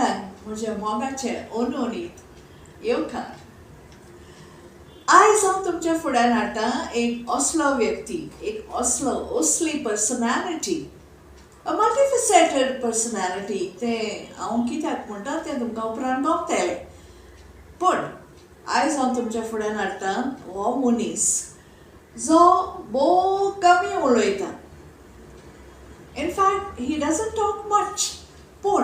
मोगान म्हज्या मोगाचे ओनोनीत येवकार. आयज हांव तुमच्या फुड्यान हाडटा एक असलो व्यक्ती, एक असली पर्सनॅलिटी, अ मल्टीफेसेटेड पर्सनॅलिटी. तें हांव कित्याक म्हणटा तें तुमकां उपरांत कळटलें. पूण आयज हांव तुमच्या फुड्यान हाडटा हो मनीस जो भोव कमी उलयता. In fact he doesn't talk much, पूण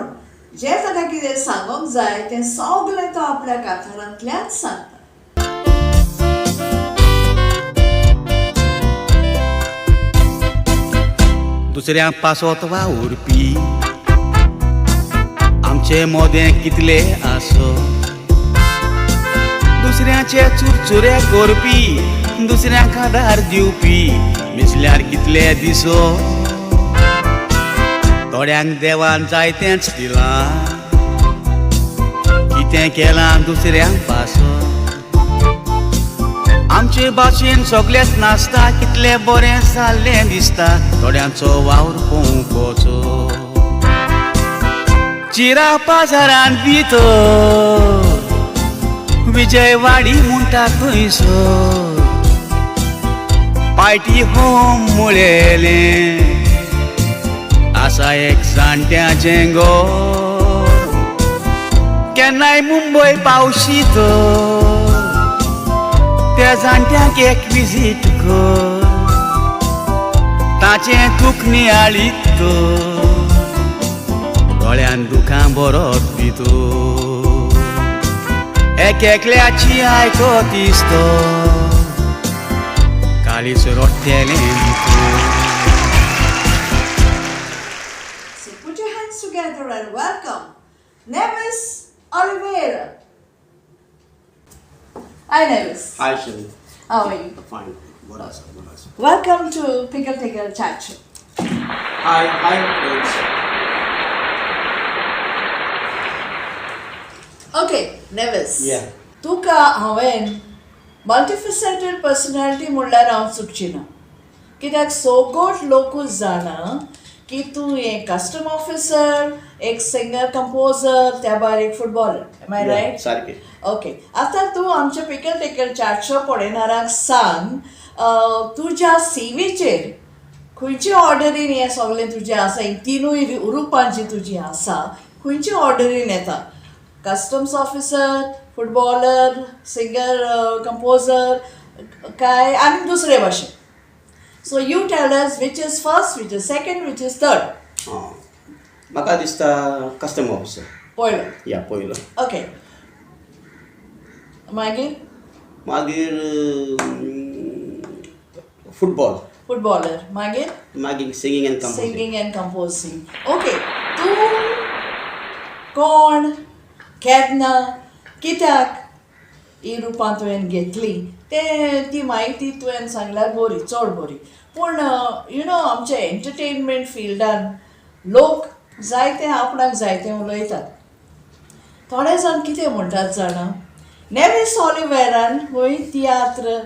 जें ताका कितें सांगूंक जाय तें सगळें तो आपल्या कांतारांतल्यानच सांगता. दुसऱ्यांक पासत वावुरपी आमचे मोदें कितलें आसो, दुसऱ्याचे चुरचुरे करपी, दुसऱ्यांक आदार दिवपी मिसल्यार कितले दिसो. थोड्यांक देवान जायतेंच दिलां, कितें केलां दुसऱ्यांक पासो. आमचे भाशेन सगळेच नाचता, कितलें बरें जाल्लें दिसता थोड्यांचो वावर पळोवंक वचो. चिरा पाजारांत भितर विजयवाडी म्हणटा थंयसर पार्टी होम मुळेलें आसा एक जाणट्याचें घर. केन्नाय मुंबय पावशी तर त्या जाणट्याक एक विजीट कर, ताचें दूख नियाळीत तर दोळ्यान दुखां बरोत भितर. एकल्याची आयकत दिसतो काळीच रोट्टेलें भितर. So put your hands together and welcome Neves Oliveira. Hi Neves. Hi Sharon. How are you? Fine. What else? Welcome to Pickle Tickle Chat Show. Hi folks. Okay, Neves. Yeah. तुका हांवें मल्टीफेसेटेड पर्सनॅलिटी म्हणल्यार हांव चुकची ना, कित्याक सगळोच लोकूच जाणा की तूं एक custom officer, एक सिंगर कंपोजर, त्या भायर एक फुटबॉलर. Am I right? सारकें. ओके. आतां तूं आमच्या पिकल टिकल चॅट शो पळयणाऱ्यांक सांग, तुज्या सीवीचेर खंयच्या ऑर्डरीन हें सगळें तुजें आसा, ही तिनूय रुपां जी तुजी आसा खंयच्या ऑर्डरीन येता? Customs officer, footballer, singer composer काय आनी दुसरे भाशेन? So you tell us which is first, which is second, which is third. म्हाका दिसता कस्टम ऑफिसर. पयलो. या पयलो. ओके. मागीर फुटबॉलर. मागीर singing end composing. Singing end composing. Okay. तूं कोण, केन्ना, कित्याक ही रुपां तुवें घेतली ती म्हायती तुवें सांगल्यार बरी, चड बरी. पूण आमच्या एंटरटेनमेंट फिल्डान लोक जायते आपणाक जायते उलयतात. थोडे जाण कितें म्हणटात जाणा, नेविस ऑलिव्हेरान खंय तियात्र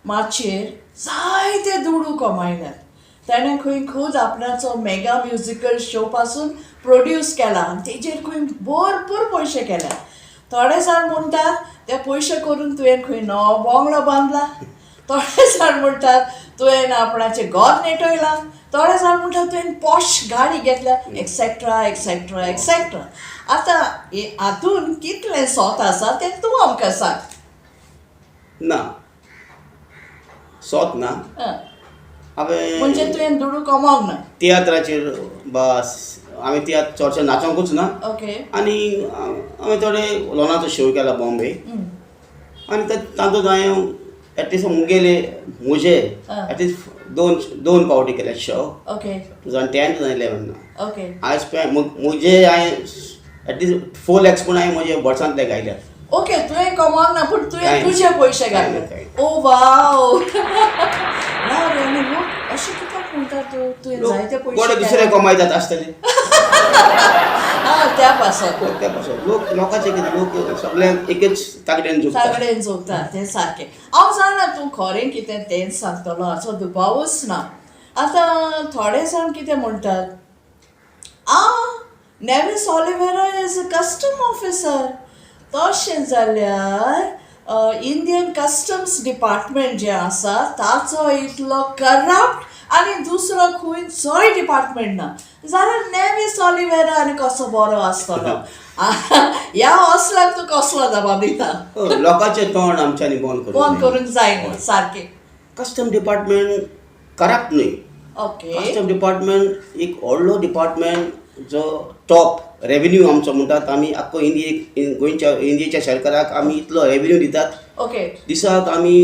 माचयेर जायते दुडू कमायल्यात. ताणें खंय खूद आपणाचो मेगा म्युजिकल शो पासून प्रोड्यूस केला आनी तेजेर खंय भरपूर पयशे केल्यात. थोडे जाण म्हणटात ते पयशे करून तुवें खंय नवो बंगलो बांदला, थोडे जाण म्हणटात तुवें आपणाचें घर नेटयलां, थोडे जाण म्हणटात तुवें पॉश गाडी घेतल्या, एक्सेट्रा एक्सेट्रा एक्सेट्रा. आतां हातून कितलें सोत आसा तें तूं आमकां सांग. ना सोत ना. म्हणजे तुवें दुडू कमावंक ना. तियात्राचेर बस हांवें तियात्र चडशें नाचोंकूच ना. ओके. आनी हांवें थोडे लोनाचो शो केला बॉम्बे, आनी तातूंत हांवें एटलिस्ट म्हजे एटलिस्ट दोन पावटी केल्या शो. ओके. 2010, 2011. ओके. हांवें म्हजे एटलिस्ट 4 lakhs पूण हांवें म्हजे बॉट्सांतले घायल्यात. ओके. तुवें कमावंक ना पूण तुवें तुजे पयशे घातले. ओ वाव. ना रे, आनी लोक अशें कित्याक म्हणटात तुवें जायते पयशे दुसरे कमायतात आसतले. त्या पासत लोकांचे कितें, लोक सगळ्यांक एकच ताकडेन जोगता तें सारकें. हांव जाणा तूं खरें कितें तेंच सांगतलो, हाचो दुबावूच ना. आतां थोडे जाण कितें म्हणटात, Neves Oliveira is a custom officer. तशें जाल्यार इंडियन कस्टम्स डिपार्टमेंट जे आसा ताचो इतलो करप्ट आनी दुसरो खंयचोय डिपार्टमेंट ना जाल्यार नेविस ऑलिव्हेरा आनी कसो बरो आसतलो. ह्या असल्याक तूं कसलो जबाब दिता? लोकांचे तोंड आमच्यांनी बंद करूंक जायना सारकें. कस्टम डिपार्टमेंट करप्ट न्हय. ओके. कस्टम डिपार्टमेंट एक व्हडलो डिपार्टमेंट जो टॉप रेव्हेन्यू आमचो म्हणटात आमी आख्खो गोंयच्या इंडियेच्या सरकाराक आमी इतलो रेव्हेन्यू दितात. ओके. दिसाक आमी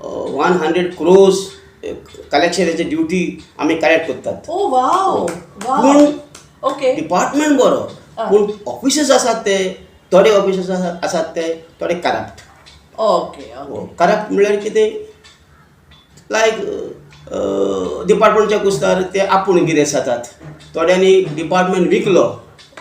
100 crores कलेक्शनाची ड्युटी आमी कलेक्ट करतात. ओ वाव. पूण ओके. डिपार्टमेंट बरो पूण ऑफिसर्स आसात ते थोडे ऑफिसर्स आसात ते थोडे करप्ट. ओके. करप्ट म्हळ्यार कितें लायक डिपार्टमेंटच्या कुस्तार ते आपूण गिरेस्त जातात. थोड्यांनी डिपार्टमेंट विकलो.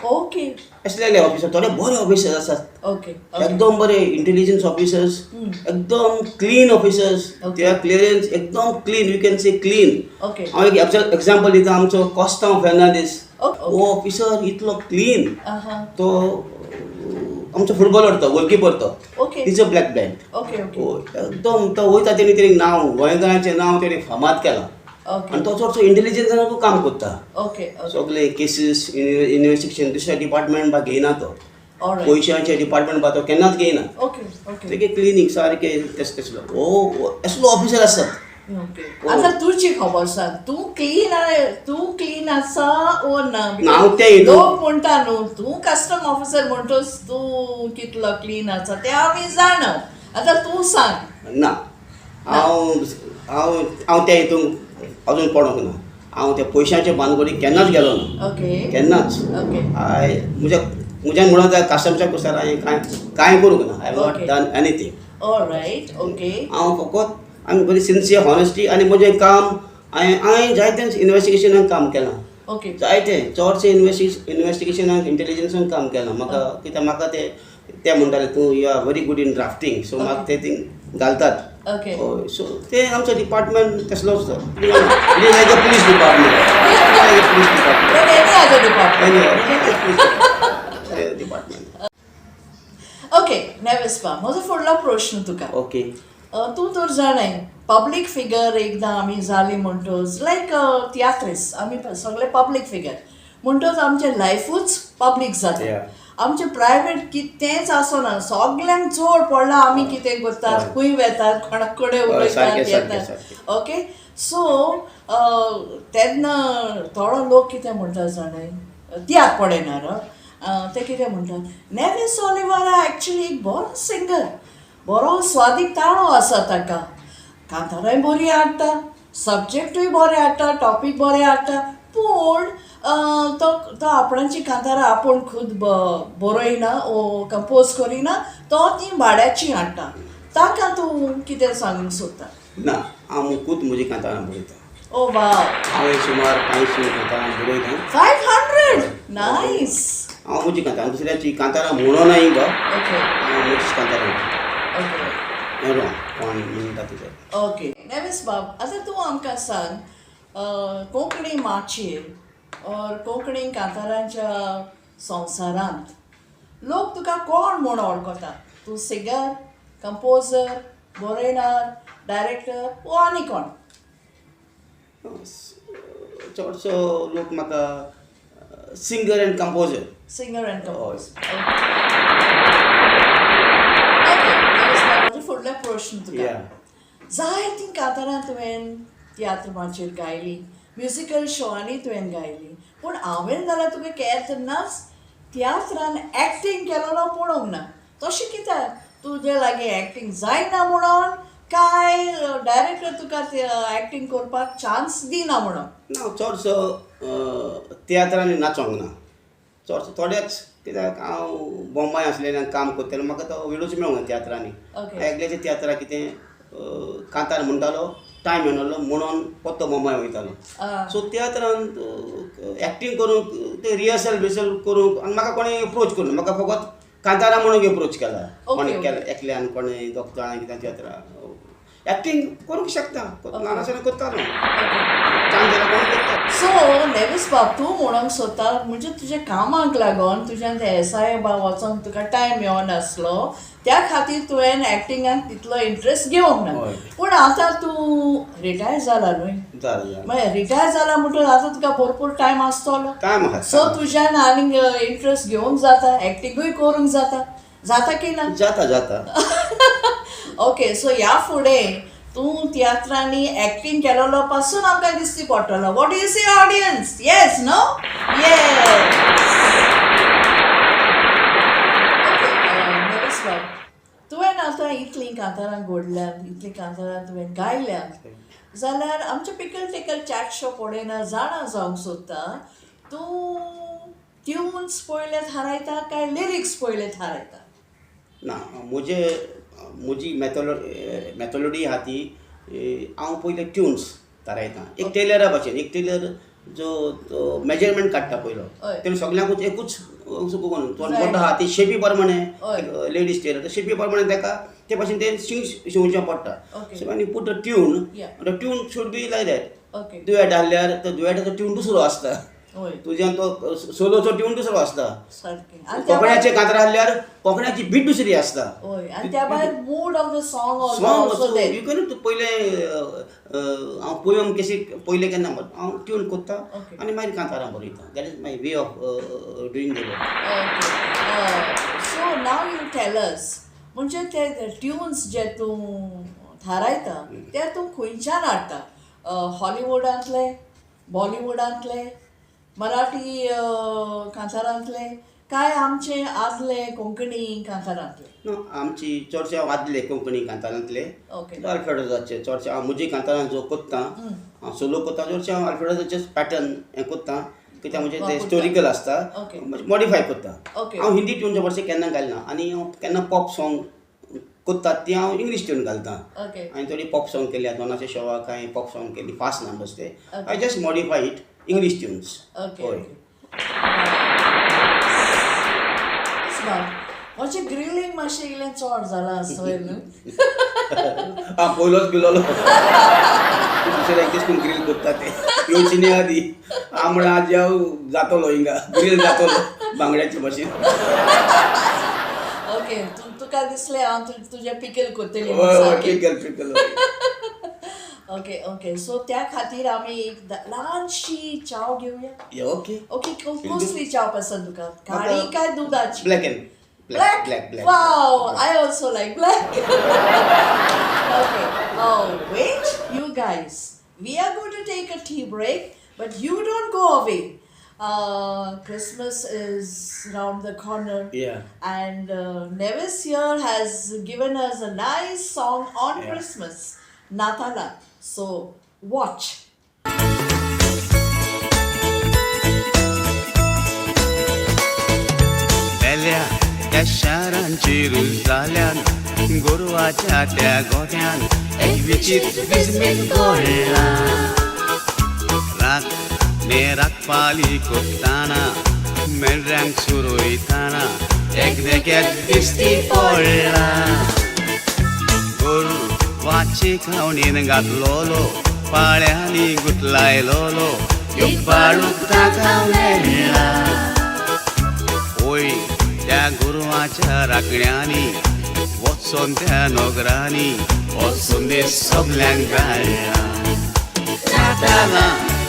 ओके. असलेले ऑफिसर थोडे बरे ऑफिसर्स आसात. ओके. एकदम बरे इंटेलिजन्स ऑफिसर्स एकदम क्लीन ऑफिसर्स. ते क्लियरन्स एकदम clean you can say clean. Okay. हांव एक एक्झाम्पल दिता आमचो कोस्तांव फेर्नांडीस. हो ऑफिसर इतलो क्लीन. तो आमचो फुटबॉलर तो गोलकीपर तो. Okay. Is a black belt. Okay. एकदम तो वयता तेणी नांव गोंयकारांचें नांव तेणी फामाद केलां. आनी तो चडसो इंटेलिजन्सानूय काम करता. ओके. सगळे केसीस इन्व्हेस्टिगेशन दुसऱ्या डिपार्टमेंट बा घेयना तो. पयशांचे डिपार्टमेंट बा तो केन्नाच घेयना. ओके. तेगे क्लिनीक सारके तसलो असलो ऑफिसर आसतात. आता तुझी खबर सांग. तू क्लीन आसा ओ ना? हांव ते लोक म्हणटा न्हू तूं कस्टम ऑफिसर म्हणटोस तूं कितलो क्लीन आसा ते आमी जाणव. आतां तूं सांग. ना हांव त्या हितून अजून पडोंक ना. हांव त्या पयशांचे भानगडीक केन्नाच गेलो ना. ओके. केन्नाच. ओके. म्हज्यान म्हणून कस्टमच्या कुस्तार हांवें कांय करूंक ना. I not done anything. All right. Okay. हांव फकत आमी बरी सिन्सियर हॉनेस्टी आनी म्हजें काम हांवें जायते इन्व्हेस्टिगेशनाक काम केलां. ओके. जायते चडशे इन्व्हेस्टिगेशनाक इंटेलिजन्साक काम केलां. म्हाका कित्याक म्हाका ते म्हणटाले तूं you are very good in drafting so म्हाका ते थिंग घालतात. ओके. सो ते आमचो डिपार्टमेंट तसलोच तो. It is like a police department. Okay. Neves बा म्हजो फुडलो प्रश्न तुका. ओके. तूं तर जाणाय पब्लीक फिगर एकदां आमी जाली म्हणटोच लायक तियात्रीस आमी सगळे पब्लीक फिगर म्हणटोच आमचें लायफूच पब्लीक जाता. आमचें प्रायवेट कितेंच आसना. सगल्यांक चड पडला आमी कितें करतात खंय वेतात कोणाक कडेन उलयतात येतात. ओके. सो तेन्ना थोडो लोक कितें म्हणटा जाणाय तियाक पडयणार ते कितें म्हणटात नेविस ऑलिव्हेरा एक्चुली एक बरो सिंगर. बरो स्वादीक ताळो आसा ताका. कांताराय बरी हाडटा. सब्जेक्टूय बरें हाडटा. टॉपीक बरें हाडटा. पूण तो आपणाची कांतारां आपूण खुद बरयना ओ कंपोज करिना. तो ती भाड्याची हाडटा. ताका तूं कितें सांगूंक सोदता? ना हांव खुद म्हजी कांतारां बरयता. ओ वाव. हांवें सुमार 500 कांतारां बरयता. 500? नायस. हांव म्हजी कांतारां दुसऱ्याची कांतारां म्हणोनाय गो. ओके. हांव म्हजीच कांतारां. ओके. कोण म्हणटा तुजें. ओके. नेवेस बाब आतां तूं आमकां सांग कोंकणी माचयेर और कोंकणी कांतारांच्या संवसारांत लोक तुका कोण म्हूण वळखता? तूं सिंगर, कंपोजर, बरयणार, डायरेक्टर वो आनी कोण? चडसो लोक म्हाका singer end composer. Singer end composer. Okay. म्हजो फुडलो प्रश्न तुका. जायतीं कांतारां तुवें तियात्र माचयेर गायलीं. म्युजिकल शोआंनी तुवें गायलीं. पूण हांवें जाल्यार तुका केन्नाच तियात्रान एक्टींग केलोलो पळोवंक ना. तशें कित्याक? तुजे लागीं एक्टींग जायना म्हणून काय डायरेक्टर तुका एक्टींग करपाक चान्स दिना म्हणून? ना चडसो तियात्रांनी नाचोंक ना. चडसो थोडेच कित्याक हांव बॉम्बाय आसलेल्यान काम करतालो. म्हाका तो वेळूच मेळूंक ना तियात्रांनी. एकल्याचे तियात्रां कितें कांतार म्हणटालो टायम मेळनासलो म्हणून परतो बॉम्बाय वयतालो. सो तियात्रांत एक्टींग करूंक ते रिहर्सल बिहर्सल करूंक आनी म्हाका कोणें अप्रोच करूं. म्हाका फकत कांतारां म्हणून अप्रोच केला. कोणें केला एकल्यान कोणें दोग जाणां कितें तियात्रां एक्टींग करूंक शकता ल्हान आसतना करतालो चान्स दिल्यार कोण करता. सो नेविस बाब तूं म्हणूंक सोदता म्हणजे तुज्या कामाक लागून तुज्यान ते SI वचोन तुका टायम मेळनासलो त्या खातीर तुवें एक्टिंगाक तितलो इंट्रस्ट घेवंक ना. पूण आतां तूं रिटायर जाला न्हय मागीर रिटायर जाला म्हणटून आतां तुका भरपूर टायम आसतलो टायम आहा सो तुज्यान आनीक इंट्रस्ट घेवंक जाता एक्टिंगूय करूंक जाता की ना? जाता ओके सो ह्या फुडें तूं तियात्रांनी एक्टिंग केलेलो पासून आमकां दिसती पडटलो. What you say audience? Yes no? Yes. Okay नेविस बाब तुवें आतां इतलीं कांतारां घडल्यात इतलीं कांतारां तुवें गायल्यात जाल्यार आमचे पिकल टिकल चॅट शो पळयना जाणा जावंक सोदता तूं ट्यून्स पयले थारायता काय लिरिक्स पयले थारायता? ना म्हजी मॅथोलॉडी आहा ती हांव पयले ट्यून्स थारायता एक टेलरा भाशेन एक टेलर जो मेजरमेंट काडटा पयलो तेणें सगळ्यांकूच एकूच मोठो आहा ती शेपी प्रमाणे लेडीज टेलर शेपी प्रमाणे ताका ते भाशेन तें शिंवचें पडटा. सो आनी put tune tune should be like that. Duet आहल्यार तो दुयेटाचो ट्यून दुसरो आसता तुज्यान तो सोलोचो ट्यून दुसरो आसता. कोंकण्याचे कांतरां आहल्यार कोंकण्याची बीट दुसरी आसता. Mood off the song you can पयले हांव पोयम कशी पयले केन्ना हांव ट्यून कोत्ता आनी मागीर कांतारां बरयता. That is my way of doing the work. So now you tell us म्हणजे ते ट्यून्स जे तूं थारायता ते तूं खंयच्यान हाडटा? हॉलिवूडांतले, बॉलिवूडांतले, मराठी कांतारांतले काय आमचे आदले कोंकणी कांतारांतले? आमची चडशे हांव आदले कोंकणी कांतारांतले आल्फ्रेडोजाचे चडशे हांव म्हजी कांतारां जो कोत्ता हांव सोलो कोत्ता चडशे हांव आल्फ्रेडोजाचे पॅटर्न हें कोत्ता कित्याक म्हणजे ते हिस्टोरिकल आसता मॉडिफाय कोत्ता. हांव हिंदी ट्यून चडशे केन्ना घालना आनी हांव केन्ना पॉप सॉंग कोत्तात ती हांव इंग्लीश ट्यून घालता. हांवें थोडी पॉप सॉंग केली दोनाचे शोवाक हांवें पॉप सॉंग केली फास्ट नंबर्स ते I just modify it English tunes. मातशें ग्रिलींग मातशें इल्लें चड जालां आसतलें न्हू? हांव पयलोच बिलोलो दुसरे एक दीस करून ग्रील कोत्ता ते येवची न्ही आदी हांव म्हणून आज हांव जातलो हिंगा ग्रील जातलो बांगड्याचे भाशेन. ओके तुका दिसलें हांव तुजें पिकल कोत्तली. पिकल. ओके सो त्या खातीर आमी एक ल्हानशी चाव घेवया. ओके कसली चाव पसंद तुका? काळी काय दुदाची? Black end black. Wow, I also like black. Okay. Oh, wait, you guys. We are going to take a tea break, but you don't go away. Christmas is round the corner. Yeah. And Neves here has given us a nice song on Christmas, Natala. So, watch. त्या शारांची रूज जाल्यान गोरवाच्या त्या गोठ्यान एक विचित्र विस्मीत घडला. रात नेराक पाली कोत्ताना मेंढऱ्यांक सुरयताना एक देख्यात दिश्टी पडला. गोरवाची खावणीन घातलोलो पाळ्यांनी गुटलायलोलो बाळूक ताका मेळ्ळा. ओय त्या गोरवाच्या राखण्यांनी वचून त्या नोगरांनी हो संदेश सगल्यांक धाडला. नाताला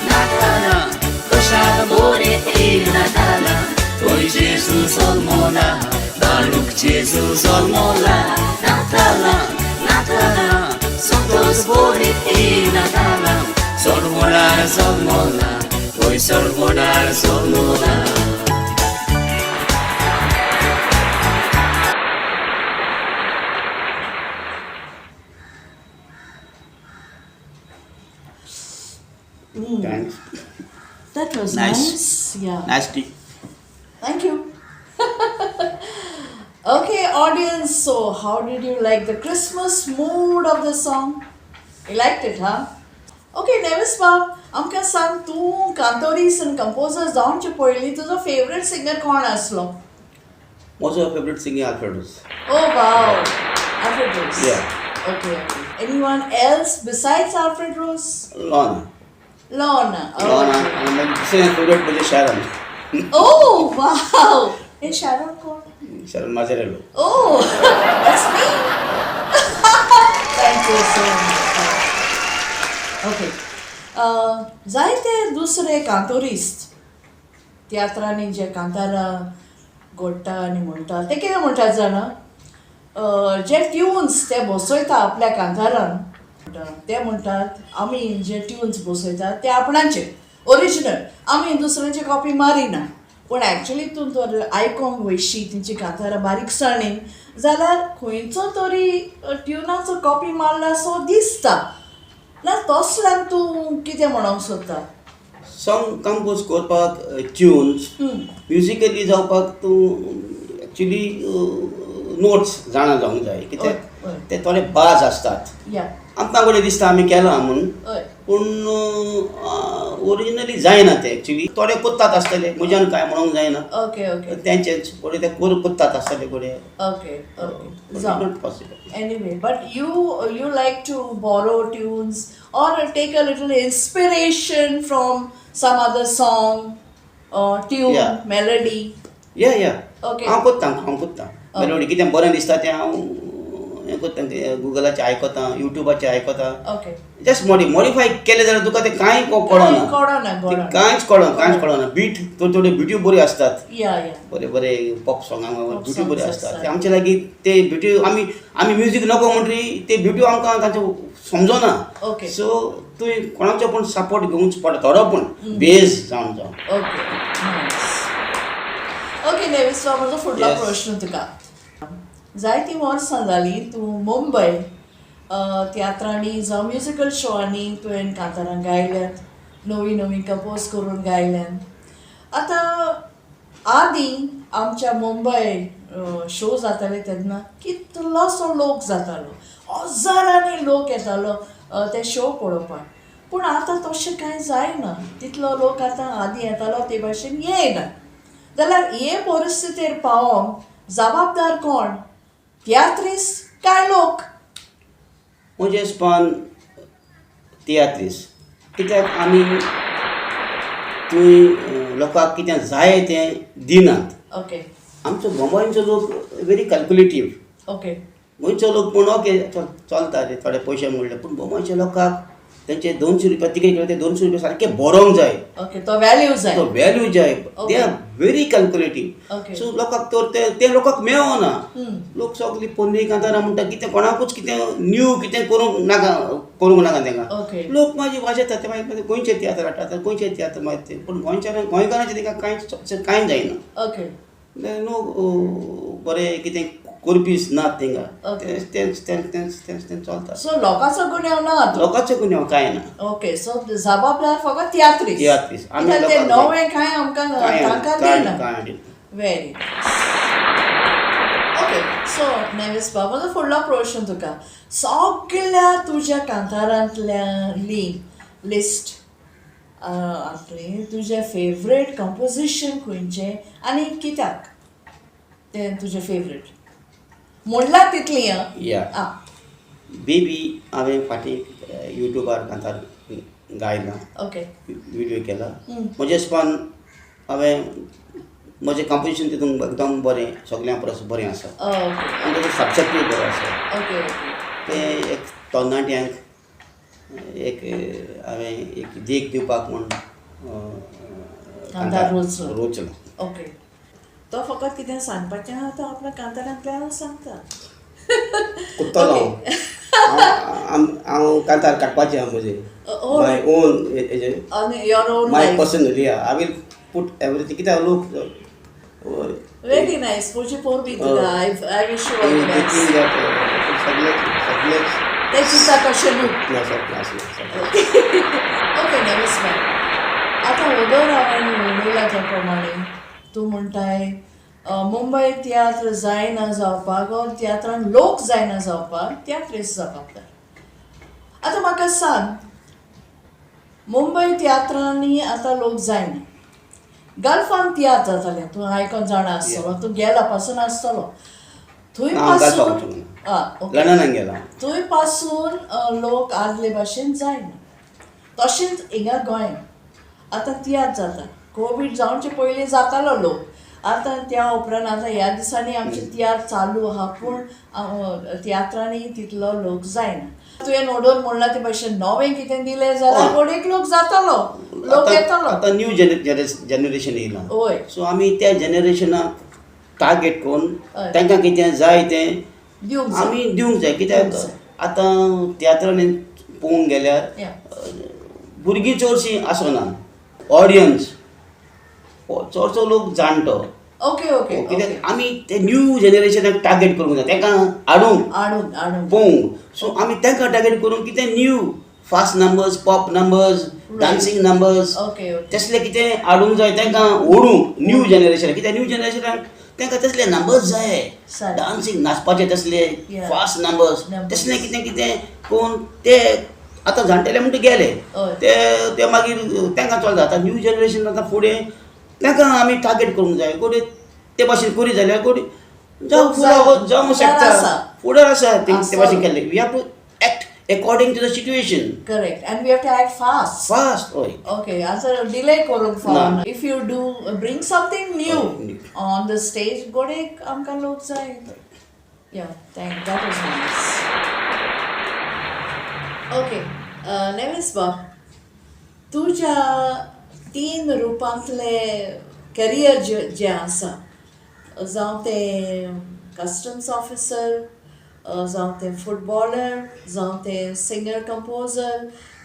नाताला कशाक बोरे ती नाताला ओय जेजू जल्मला बाळूक जेजू जल्मला. नाताला नाताला संतोष बोरे ती नाताला सोडवणार जल्मला ओय सोडवणार जल्मला. Thanks. That was nice. Yeah. Nice tea. Thank you. Okay, audience. So, how did you like the Christmas mood of the song? You liked it, huh? Okay, Neves Bob, amka sang tu cantoris and composers जावंचे पयलीं तुजो favorite singer कोण आसलो? Also a favorite singer Alfredos. Oh wow, Alfredos. Yeah. Okay, okay. Anyone else besides Alfred Rose? लॉना Lorna. लॉना Okay. आणि माझी दुसरे favourite म्हणजे शॅरन Oh, wow. Hey, Sharon called. शॅरन माझरेलो. Oh, that's me. Thank you so much. Okay. जायते दुसरे कांतोरिस्ट तियात्रांनी जे कांतारां घोडटा आनी म्हणटा ते कितें म्हणटात जाणा जे ट्युन्स ते बसयता आपल्या कांतारान ते म्हणटात आमी जे ट्युन्स बसयतात ते आपणाचे ओरिजिनल आमी दुसऱ्यांची कॉपी मारिना पूण एक्चुली तूं तर आयकोंक वयशी तेंची कांतारां बारीकसाणेन जाल्यार खंयचो तरी ट्युनाचो कॉपी मारला सो दिसता ना तसल्यान तूं कितें म्हणूंक सोदता सॉंग कंपोज करपाक ट्युन्स म्युजिकली जावपाक तूं एक्चुली नोट्स जाणा जावंक जाय कित्याक ते थोडे बाज आसतात या आमकां कडेन दिसता आमी केलां म्हणून हय पूण ओरिजिनली जायना ते एक्चुली थोडे कोत्तात आसतले म्हज्यान काय म्हणूंक जायना ओके ओके तेंचेच कोडे ते कोत्तात आसतले कोडे ओके ओके जावं not possible Anyway, but you like to borrow tunes or take a little inspiration from some other song, tune, Yeah. melody. या Okay. हांव कोत्तां मेलोडी कितें बरें दिसता तें हांव हें कोत्तां गुगलाचेर आयकतां युट्यूबाचेर आयकतां Okay. जस्ट मॉडिफाय केलें जाल्यार तुका तें कांय कळना कळना कांयच कळना बीट थोड्यो बिट्यो बऱ्यो आसतात या बरे पॉप सॉंगां बिट्यो बऱ्यो songs आसतात आसतात. ते आमचे लागीं ते बिट्यो आमी म्युजीक नको म्हणटरी ते बिट्यो आमकां तांचो समजना Okay. सो तुवें कोणाचो पूण सपोर्ट घेवंच पडटा थोडो पूण बेज जावन ओके नायस ओके नेविस म्हजो फुडलो Yes. प्रश्न तुका जायतीं वर्सां जालीं तूं मुंबय तियात्रांनी जावं म्युजिकल शोआंनी तुवें कांतारां गायल्यात नवीं कंपोज करून गायल्यात आतां आदीं आमच्या मुंबय शो जाताले तेन्ना कितलोसो लोक जातालो हजारांनी लोक येतालो ते शो पळोवपाक पूण आतां तशें कांय जायना तितलो लोक आतां आदीं येतालो ते भाशेन येयना जाल्यार हे परिस्थितीर पावोंक जबाबदार कोण तियात्रीस काय लोक म्हजे हिसपान तियात्रीस कित्याक आमी थंय लोकांक कितें जाय तें दिनात ओके आमचो मुंबयचो लोक व्हेरी कॅल्क्युलेटीव ओके गोंयचो लोक पूण ओके चलता रे थोडे पयशे म्हणले पूण गोंयच्या लोकांक तेंचे 200 रुपया तिकेट केले ते 200 रुपया सारके बरोवंक जाय ओके तो व्हॅल्यू जाय तो व्हॅल्यू जाय Okay. They are very calculative Okay. So लोकांक तर ते लोकांक मेळना लोक सगळीं पोन्नी कांतारां म्हणटा कितें कोणाकूच कितें न्यू कितें करूंक नाका Okay. तांकां लोक मागीर वाजयतात ते मागीर गोंयचे तियात्र हाडटात गोंयचे तियात्र मागीर ते पूण गोंयकारांचें ताका कांय जायना ओके नो बरें कितें करपीच नात थिंगा Okay. तेंच चलता सो लोकांचो गुन्यांव ना तो लोकांचो गुन्यांव कांय ना ओके सो जबाबदार फकत तियात्रीस तियात्रीस. आमी कित्याक ते लोकांक नवें कांय आमकां तांकां दिना व्हेरी ओके सो नेविस म्हजो फुडलो प्रश्न तुका सगळ्या तुज्या कांतारांतली लिस्ट आपली तुजें फेवरेट कंपोजिशन खंयचें आनी कित्याक तें तुजें फेवरेट म्हणलां तितली या बेबी हांवें फाटीं युट्यूबार कांतार गायलां ओके विडियो केला म्हजे हिसपान हांवें म्हजें कंपोजिशन तितून एकदम बरें सगळ्यां परस बरें आसा ओके आनी तेजो सब्जेक्टूय बरो आसा ओके ते एक तरणाट्यांक एक हांवें एक देख दिवपाक म्हूण कांतार रोचलो. रोचलो ओके तो फकत कितें सांगपाचें आहा तो आपल्या कांतारांतल्यान सांगता कुत्तलो हांव कांतार काडपाचें आहा म्हजें माय ओन हेजें आनी your own my life personally I will put everything कित्याक लोक व्हेरी नायस तुजी पोरबी तुका I wish you all the best सगळेच ते चिंता तशें न्हू ओके नेविस मॅम आतां ओदोर हांवें उलयलां त्या प्रमाणे तूं म्हणटाय मुंबय तियात्र जायना जावपाक वा तियात्रान लोक जायना जावपाक तियात्रीस जबाबदार आतां म्हाका सांग मुंबय तियात्रांनी आतां लोक जायना गल्फान तियात्र जातालें तूं आयकोन जाणा आसतलो तूं गेला पासून आसतलो थंय पासून लंडनाक गेला. थंय पासून लोक आदले भाशेन जायना. तशेंच हिंगा गोंयांत आतां तियात्र जाता. कोवीड जावचे पयलीं जातालो लोक. आतां त्या उपरांत आतां ह्या दिसांनी आमचे तियात्र चालू आहा पूण तियात्रांनी तितलो लोक जायना. तुवें ओडोन म्हणला ते भाशेन नवें कितें दिलें जाल्यार गोडेक लोक जातालो, लोक येतालो. आतां न्यू जनरेशन येयला. वय. सो आमी त्या जनरेशनाक टार्गेट करून तांकां कितें जाय तें आमी दिवंक जाय. कित्याक आतां तियात्रांनी पळोवंक गेल्यार भुरगीं चडशीं आसना. ऑडियन्स चडसो लोक जाणटो. कित्याक आमी ते न्यू जनरेशनाक टार्गेट करूंक जाय, तांकां हाडूंक पळोवंक. सो आमी तांकां टार्गेट करून कितें new fast numbers, pop numbers, dancing numbers तसले कितें हाडूंक जाय तांकां ओडूंक न्यू जनरेशन. कित्याक न्यू जनरेशनाक तांकां तसले नंबर्स जाय, डान्सिंग नाचपाचे तसले फास्ट नंबर्स तसले कितें कितें करून ते आतां जाणटेले म्हणटा गेले ते मागीर तांकां चल जाता. न्यू जनरेशन आतां फुडें तांकां आमी टार्गेट करूंक जाय. गोडे ते भाशेन करी जाल्यार गोडे जावंक शकता, फुडें आसा ते भाशेन केल्ले. We have to act according to the situation. Correct. And we have to act fast. Oi. Okay, answer delay koruk fauna. If you do bring something new on the stage, godek amka lok jai. Yeah, that was nice. Okay, Neves ba, तुझ्या 3 रुपांतले career जे आसा, जावं ते customs officer, जावं ते footballer, जावं ते singer composer,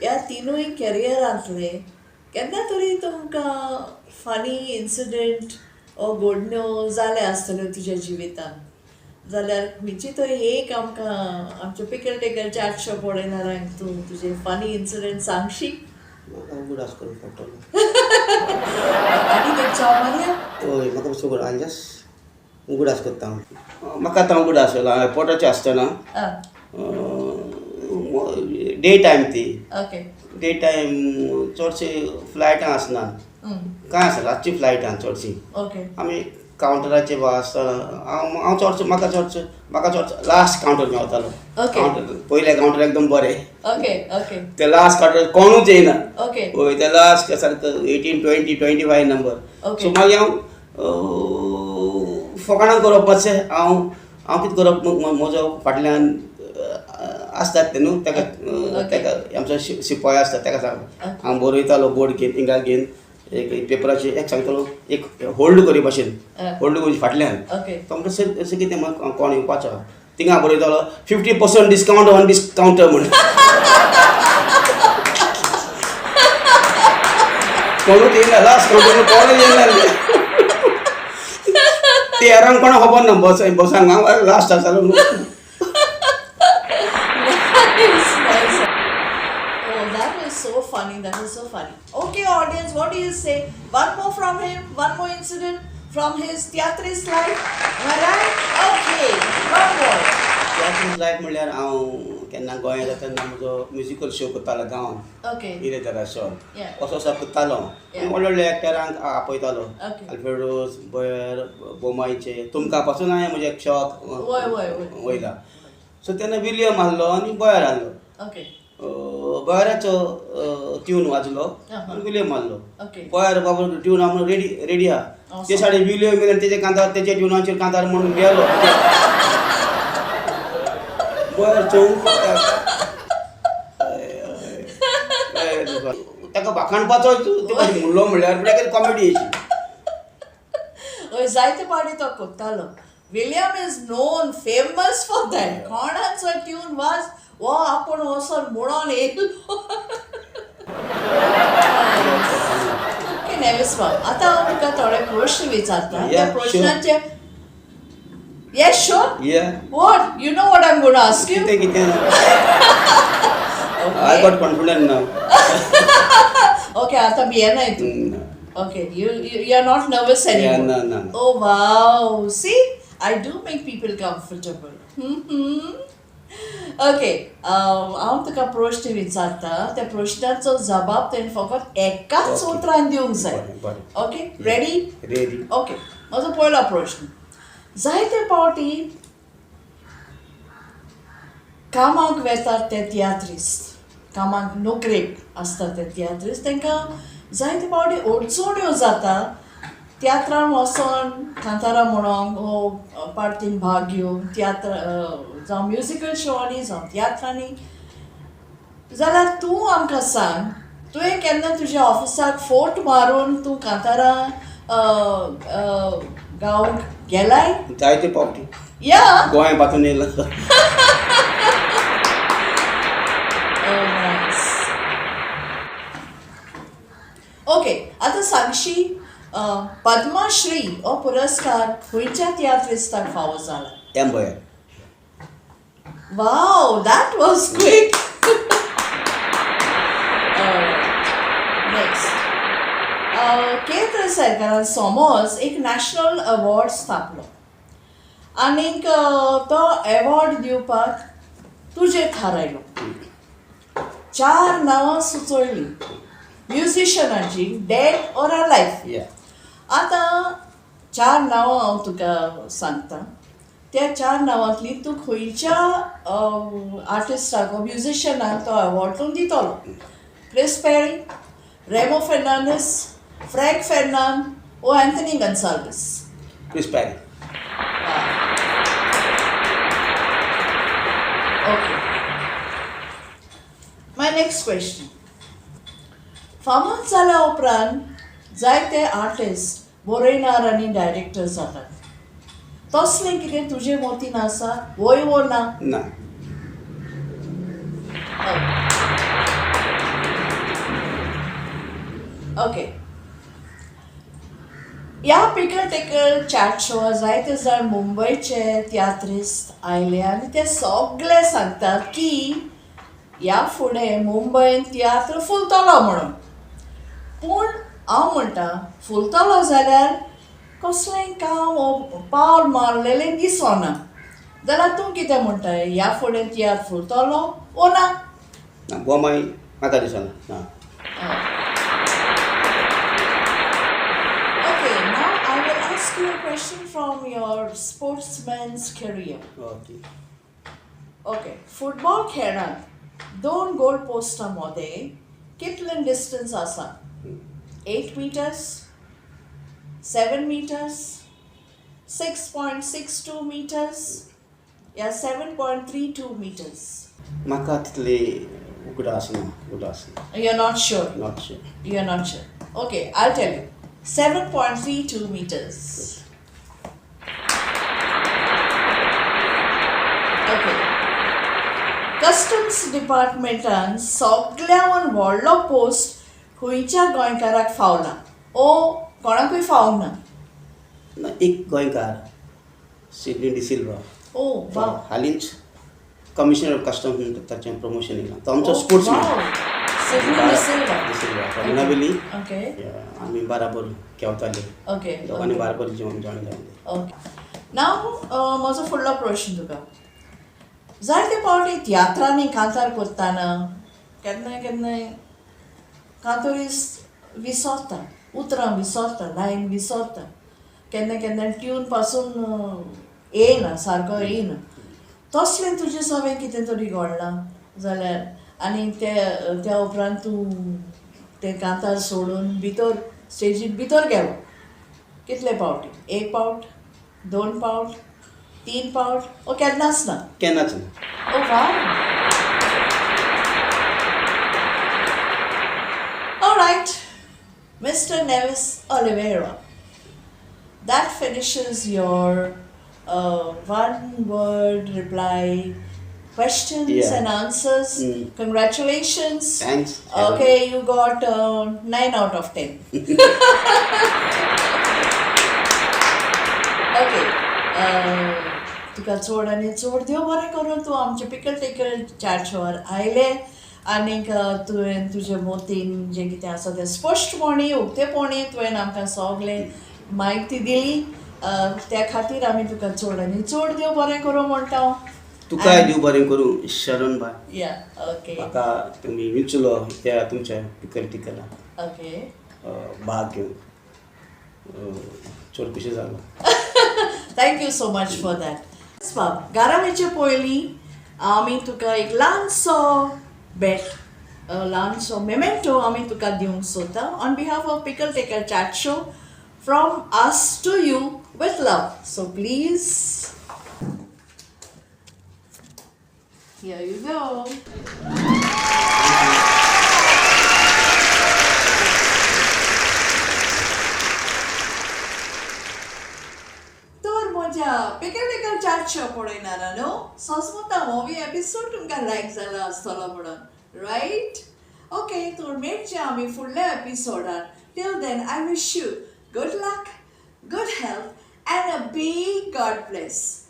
ह्या तिनूय कॅरियरांतले केन्ना तरी तुमकां फनी इन्सिडंट ओ घडण्यो जाले आसतल्यो तुज्या जिवितान. जाल्यार खंयची तरी एक आमकां आमचे पिकल टिकल चॅट शो पळयणाऱ्यांक तूं तुजे फनी इन्सिडंट सांगशी. उगडास करून पडटलो. आनी एक चाव मारया. हय, म्हाका सगळो हांव जस्ट उगडास करता. म्हाका आतां उगडास येयला पोटाचें आसतना डे टायम ती. डे टायम चडशी फ्लायटां आसना, कांय आसना, रातची फ्लायटां चडशी. आमी कावंटराचेर आसतना हांव चडसो म्हाका चडसो लास्ट कावंटर मेवतालो. कावंटर पयले कावंटर एकदम बरें, ते लास्ट कावंटर कोणूच येयना. हय, ते लास्ट सारको 18, 20, 25 नंबर. सो मागीर हांव फकाणां करप मातशें. हांव कितें करप, म्हजो फाटल्यान आसतात ते न्हू, ताका आमचो शिपाय आसता ताका सांग हांव बरयतालो बोर्ड घेवन हिंगा घेवन एक पेपराचेर एक सांगतालो एक होल्ड करी भाशेन, होल्ड करून फाटल्यान तो म्हणटा सर कितें कोण येवपाचो थिंगा बरयतालो 50% डिस्कावंट ऑन दीस कावंटर म्हणून. कोणूच येयना, लास्ट कावंटर कोणूच येयना. ते अरावंड कोणा खबर ना बसांक हांव लास्ट आसतालो न्हू. That is so funny. Okay, audience, what do you say? One more from him, one more incident from his theatrist life. Am I right? Okay, one more. Theatrist life म्हणल्यार हांव केन्ना गोंयांत येतना म्हजो म्युजिकल शो करतालो गांवांत. इरेतरा show असो करतालो. व्हडले व्हडले एक्टरांक आपयतालो. अल्फ्रेडोस, बयर, बोमायचे, तुमकां पासून हांवें म्हजे शॉक वयला. सो तेन्ना विलियम आहलो आनी बयर आहलो. बयराचो ट्यून वाजलो आनी विलियम मारलो. बयर बाबा ट्यून आहा म्हणून रेडी आहा. ते सायडीन विलियम गेले तेजे कांतार तेजे ट्युनाचेर कांतार म्हणून गेलो. बयर चोवंक ताका भाखणपाचो म्हणलो म्हणल्यार कॉमेडी अशी. हय, जायते पावटी तो कोत्तालो. William is known famous for that. कोणाचो ट्यून वाज वो आपण वचून म्हणून येयलो. ओके नेविस बाब, आतां हांव तुका थोडे प्रश्न विचारता. त्या प्रश्नाचे Yes, sure. Yeah. What? You know what I'm going to ask you? कितें I got confident now. Okay, आता भियेना तू. Okay, you're not nervous anymore. Yeah, no. Oh wow, see, I do make people comfortable. Okay, हांव तुका प्रश्न विचारता. त्या प्रश्नाचो जबाब तुवें फकत एकाच उतरान दिवंक जाय. Okay, ready? रेडी. ओके, म्हजो पयलो प्रश्न. जायते पावटी कामाक वेतात ते तियात्रिस्ट, कामाक नोकरेक आसता ते तियात्रिस्ट, तांकां जायते फावटी अडचण्यो जाता तियात्रान वचोन कांतारा म्हणोंक वो पार्टीन भाग घेवंक तियात्र जावं म्युजिकल शोनी जावं तियात्रांनी. जाल्यार तूं आमकां सांग, तुवें केन्ना तुज्या ऑफिसाक फोट मारून तूं कांतारा गावंक गेलाय? जायते पावटी या गोंया पासून येयला. ओके, आतां सांगशी पद्मश्री हो पुरस्कार खंयच्या तियात्रिस्टाक फावो जाला? एम्बोयर. Wow, that was quick. Next, केंद्र सरकारान समज एक नॅशनल अवॉर्ड स्थापलो आनीक तो अवॉर्ड दिवपाक तुजें थारायलो. 4 नांवां सुचोयलीं म्युजिशनाची, डेड ऑर अलायव्ह. आतां 4 नांवां हांव तुका सांगता. त्या 4 नांवांतली तूं खंयच्या आर्टिस्टाक वा म्युजिशनाक तो अवॉर्ड तूं दितलो? क्रिस पेरी, रेमो फेर्नांडीस, फ्रँक फेर्नांड ओ Anthony Gonsalves? Chris Perry. Okay, my next question. फामाद जाल्या उपरांत जायते आर्टिस्ट बरयणार आनी डायरेक्टर जातात. तसलें कितें तुजे मतीन आसा वय वो ना? ना. ओके, ह्या पिकल टिकल चॅट शोवर जायते जाण मुंबयचे तियात्रिस्ट आयले आनी ते सगळे सांगतात की ह्या फुडें मुंबयन तियात्र फुलतलो म्हणून. पूण हांव म्हणटा, फुलतलो जाल्यार कसलें काम पावल मारलेलें दिसना. जाल्यार तूं कितें म्हणटाय, ह्या फुडें तियात्र फुलतलो ओ ना? गोमाय म्हाका दिसना. Okay, now I will ask you a question from your sportsman's career. Okay. Okay, football खेळांत 2 गोल पोस्टा मध्ये कितलें डिस्टन्स आसा? 8 meters, 7 meters, 6.62 meters या 7.32 meters? म्हाका तितली उगडास ना. You're not sure? Not sure. You're not sure. Okay, I'll tell you. 7.32 meters. Okay. Customs डिपार्टमेंटान सगळ्यान व्हडलो पोस्ट खंयच्या गोंयकाराक फावला ओ कोणाकूय फावंक ना? एक गोंयकार सिडनी डिसिल्वा. ओ वाव. हालींच कमिशनर ऑफ कस्टम्स ताचें प्रमोशन येयलां. तो आमचो स्पोर्ट्समॅन. डिसिल्वा नवेली. ओके. आमी बाराबर खेळटाले. ओके. दोगांनी बाराबर जॉइन जाल्ले. ओके. नाव म्हजो फुडलो प्रश्न तुका. जायते फावटी तियात्रांनी कांतार करतना केन्नाय केन्नाय कांतोरिस्ट विसरता, उतरां विसरता, लायन विसरता, केन्ना केन्ना ट्यून पासून येयना, सारको येयना. तसलें तुजें सगळें कितें तरी घडलां जाल्यार आनी त्या उपरांत तूं तें कांतार सोडून भितर स्टेजीर भितर गेलो कितले फावटी? 1 फावट, 2 फावट, 3 फावट ओ केन्नाच ना? केन्नाच ना. ओ wow. All right, Mr. Neves Oliveira, that finishes your one-word reply questions and answers. Congratulations. Thanks. Okay, you got 9 out of 10. Okay. तुका चड आनी चड देव बरें करून तूं आमचे पिकल टिकल चॅट शोवर आयले आनीक तुवें तुजे मोतीन जें कितें आसा तें स्पश्टपणी उक्तेपणी तुवें आमकां सगळें म्हायती दिली. त्या खातीर आमी तुका चड आनी चड देव बरें करूं म्हणटा. तुकाय देव बरें करूं शरण बाय. या ओके. म्हाका तुमी विचारलो त्या तुमच्या पिकल टिकलाक ओके भाग घेवन चड खुशी जालो. Thank you so much for that. घरा वेचे पयलीं आमी तुका एक ल्हानसो भेट ल्हानसो मेमेंटो आमी तुका दिवंक सोदता on behalf of pickle tickle chat show from us to you with love. So please, here you go. तर म्हज्या पिकल टिकल चॅट शो पळयणाऱ्यांनो, सस्मता मूवी एपिसोड तुमकां लायक जालो आसतलो म्हणून, रायट? ओके, तर मेळचें आमी फुडल्या एपिसोडान. Till then I wish you good luck, good health, and a big God bless.